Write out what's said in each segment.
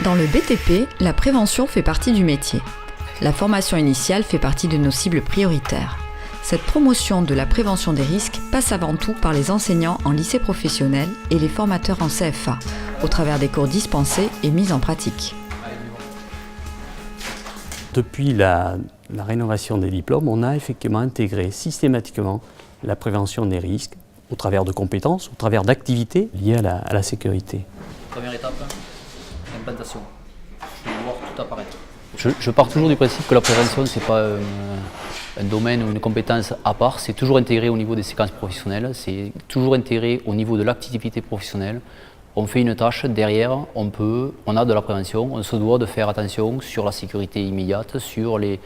Dans le BTP, la prévention fait partie du métier. La formation initiale fait partie de nos cibles prioritaires. Cette promotion de la prévention des risques passe avant tout par les enseignants en lycée professionnel et les formateurs en CFA, au travers des cours dispensés et mis en pratique. Depuis la rénovation des diplômes, on a effectivement intégré systématiquement la prévention des risques au travers de compétences, au travers d'activités liées à la sécurité. Première étape, l'implantation. Je vais voir tout apparaître. Je pars toujours du principe que la prévention, ce n'est pas un domaine ou une compétence à part, c'est toujours intégré au niveau des séquences professionnelles, c'est toujours intégré au niveau de l'activité professionnelle. On fait une tâche, derrière, on a de la prévention, on se doit de faire attention sur la sécurité immédiate, sur les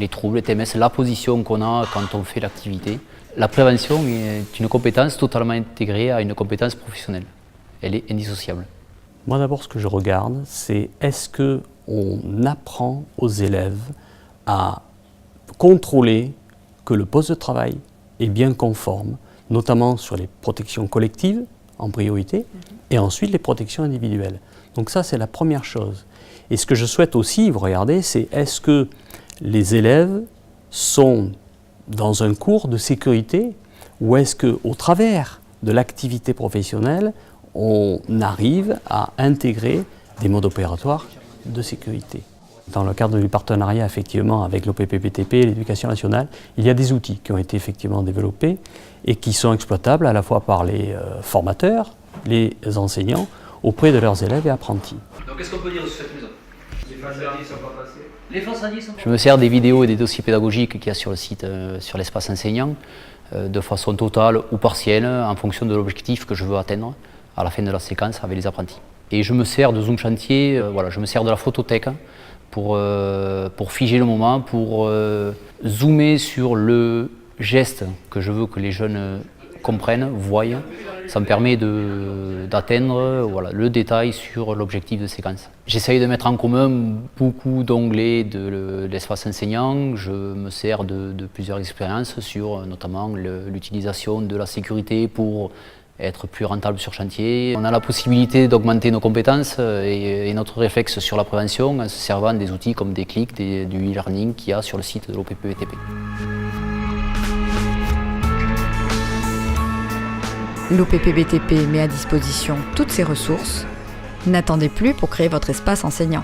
troubles, les TMS, la position qu'on a quand on fait l'activité. La prévention est une compétence totalement intégrée à une compétence professionnelle. Elle est indissociable. Moi d'abord, ce que je regarde, c'est est-ce qu'on apprend aux élèves à contrôler que le poste de travail est bien conforme, notamment sur les protections collectives en priorité, et ensuite les protections individuelles. Donc ça, c'est la première chose. Et ce que je souhaite aussi, vous regardez, c'est est-ce que les élèves sont dans un cours de sécurité ou est-ce qu'au travers de l'activité professionnelle, on arrive à intégrer des modes opératoires de sécurité. Dans le cadre du partenariat effectivement avec l'OPP-BTP et l'Éducation nationale, il y a des outils qui ont été effectivement développés et qui sont exploitables à la fois par les formateurs, les enseignants, auprès de leurs élèves et apprentis. Donc qu'est-ce qu'on peut dire sur cette maison? Les phases indices sont pas passées. Je me sers des vidéos et des dossiers pédagogiques qu'il y a sur le site, sur l'espace enseignant, de façon totale ou partielle, en fonction de l'objectif que je veux atteindre à la fin de la séquence avec les apprentis. Et je me sers de Zoom Chantier, je me sers de la photothèque pour figer le moment, pour zoomer sur le geste que je veux que les jeunes comprennent, voient. Ça me permet d'atteindre le détail sur l'objectif de séquence. J'essaye de mettre en commun beaucoup d'onglets de l'espace enseignant. Je me sers de plusieurs expériences sur notamment l'utilisation de la sécurité pour être plus rentable sur chantier. On a la possibilité d'augmenter nos compétences et notre réflexe sur la prévention en se servant des outils comme des clics, du e-learning qu'il y a sur le site de l'OPP-BTP. L'OPP-BTP met à disposition toutes ses ressources. N'attendez plus pour créer votre espace enseignant.